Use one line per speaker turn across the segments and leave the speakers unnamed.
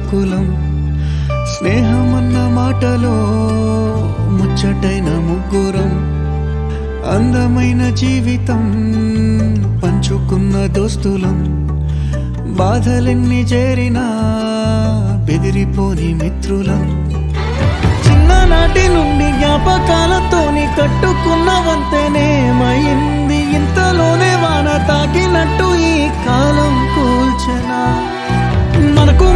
కులం స్నేహమన్న మాటలో ముచ్చటైన ముగ్గురం అందమైన జీవితం పంచుకున్న దోస్తులం బాధలెన్ని చేరినా బెదిరిపోని మిత్రులం చిన్ననాటి నుండి జ్ఞాపకాలతోని కట్టుకున్న వంతెనేమైంది ఇంతలోనే వాన తాకినట్టు ఈ కాలం కూల్చనా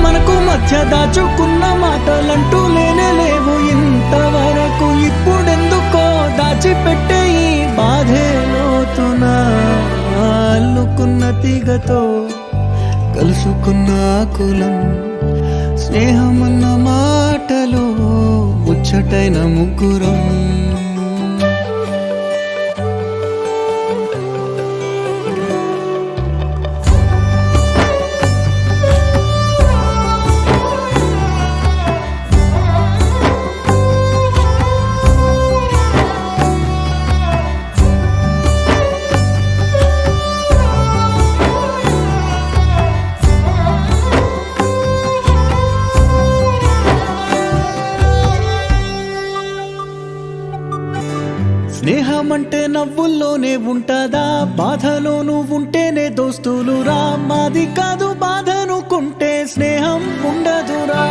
మనకు మధ్య దాచుకున్న మాటలంటూ లేనే లేవు ఇంతవరకు ఇప్పుడెందుకో దాచిపెట్టే ఈ బాధే లోతున అల్లుకున్న తీగతో కలుసుకున్న కులం స్నేహమన్న మాటలో ముచ్చటైన ముగ్గురం స్నేహమంటే నవ్వుల్లోనే ఉంటదా బాధలోనూ ఉంటేనే దోస్తులురా మాది కాదు బాధనుకుంటే స్నేహం ఉండదురా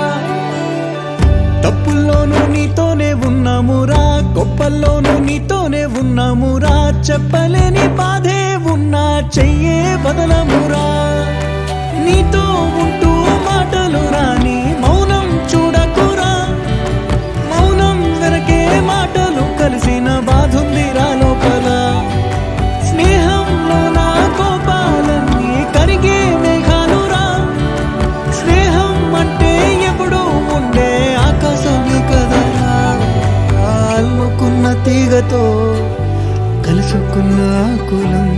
తప్పుల్లోనూ నీతోనే ఉన్నామురా గొప్పల్లోనూ నీతోనే ఉన్నామురా చెప్పలేని బాధే ఉన్నా చెయ్యే బదలమురా నీతో ఉంటూ మాటలు రాని మౌనం చూడకురా మౌనం వెనకే మాటలు కలిసిన బాధుందిరా లోపల స్నేహంలో నా కోపాలన్నీ కరిగే మేఘాలురా స్నేహం అంటే ఎప్పుడూ ఉండే ఆకాశమే కదరా అల్లుకున్న తీగతో కలుసుకున్న కులం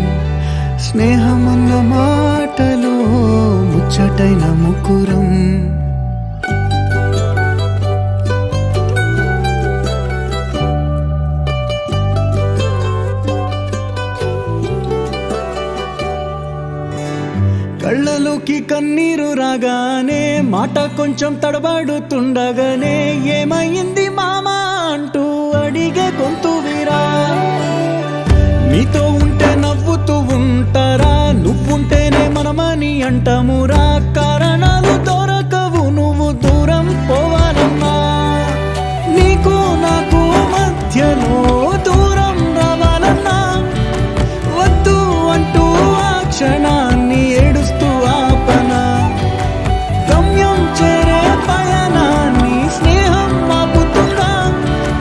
స్నేహమన్న మాటలో ముచ్చటైన ముగ్గురం కళ్ళలోకి కన్నీరు రాగానే మాట కొంచెం తడబడుతుండగానే ఏమైంది మామా అంటూ అడిగే గొంతు వీరా నీతో ఉంటే నవ్వుతూ ఉంటారా నువ్వుంటేనే మనమని అంటామురా కారణాలు దొరకవు నువ్వు దూరం పోవాలన్నా నీకు నాకు మధ్యలో దూరం రావాలన్నా వద్దు అంటూ ఆ క్షణాన్ని ఏడుస్తూ ఆపనా గమ్యం చేరే పయనాన్ని స్నేహం ఆపుతుందా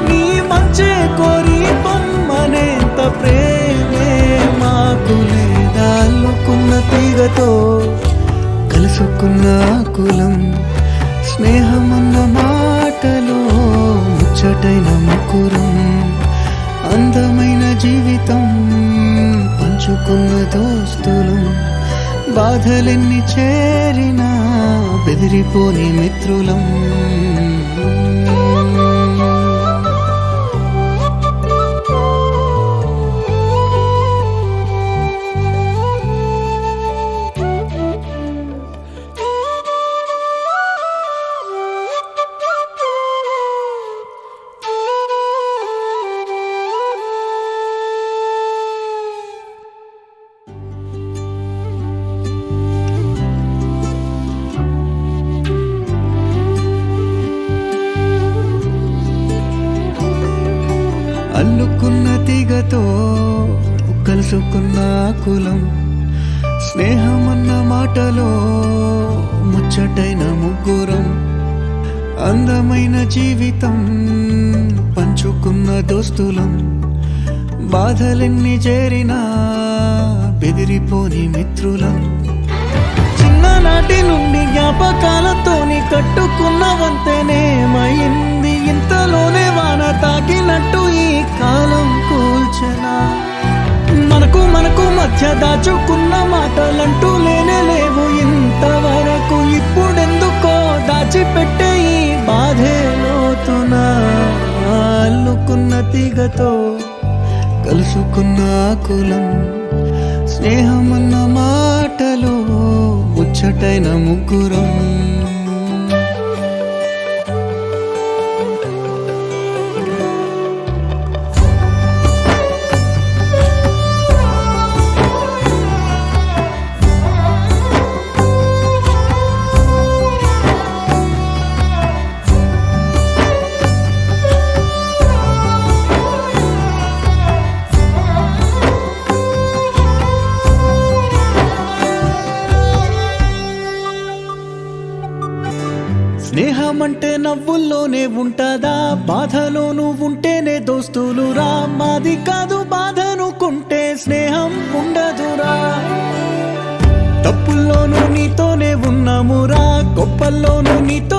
నీ మంచే కోరి పొమ్మనేంత ప్రేమే మాకు లేదా అల్లుకున్న తీగతో కలుసుకున్న కులం స్నేహమన్న మాటలో ముచ్చటైన ముగ్గురం అందమైన జీవితం పంచుకున్న దోస్తులం బాధలెన్ని చేరినా బెదిరిపోని మిత్రులం అల్లుకున్న తీగతో కలుసుకున్న కులం స్నేహమన్న మాటలో ముచ్చటైన ముగ్గురం అందమైన జీవితం పంచుకున్న దోస్తులం బాధలెన్ని చేరినా బెదిరిపోని మిత్రులం చిన్ననాటి నుండి జ్ఞాపకాలతోని కట్టుకున్న వంతెనేమైంది ఇంతలోనే వాన తాకినట్టు ఈ కాలం కూల్చనా మనకు మధ్య దాచుకున్న మాటలంటూ లేనే లేవు ఇంతవరకు ఇప్పుడెందుకో దాచిపెట్టే ఈ బాధే లోతున అల్లుకున్న తీగతో కలుసుకున్న కులం స్నేహమన్న మాటలో ముచ్చటైన ముగ్గురం స్నేహం అంటే నవ్వుల్లోనే ఉంటదా, బాధలోనూ ఉంటేనే దోస్తులురా. మాది కాదు బాధనుకుంటే స్నేహం ఉండదురా. తప్పుల్లోనూ నీతోనే ఉన్నామురా, గొప్పల్లోనూ నీతో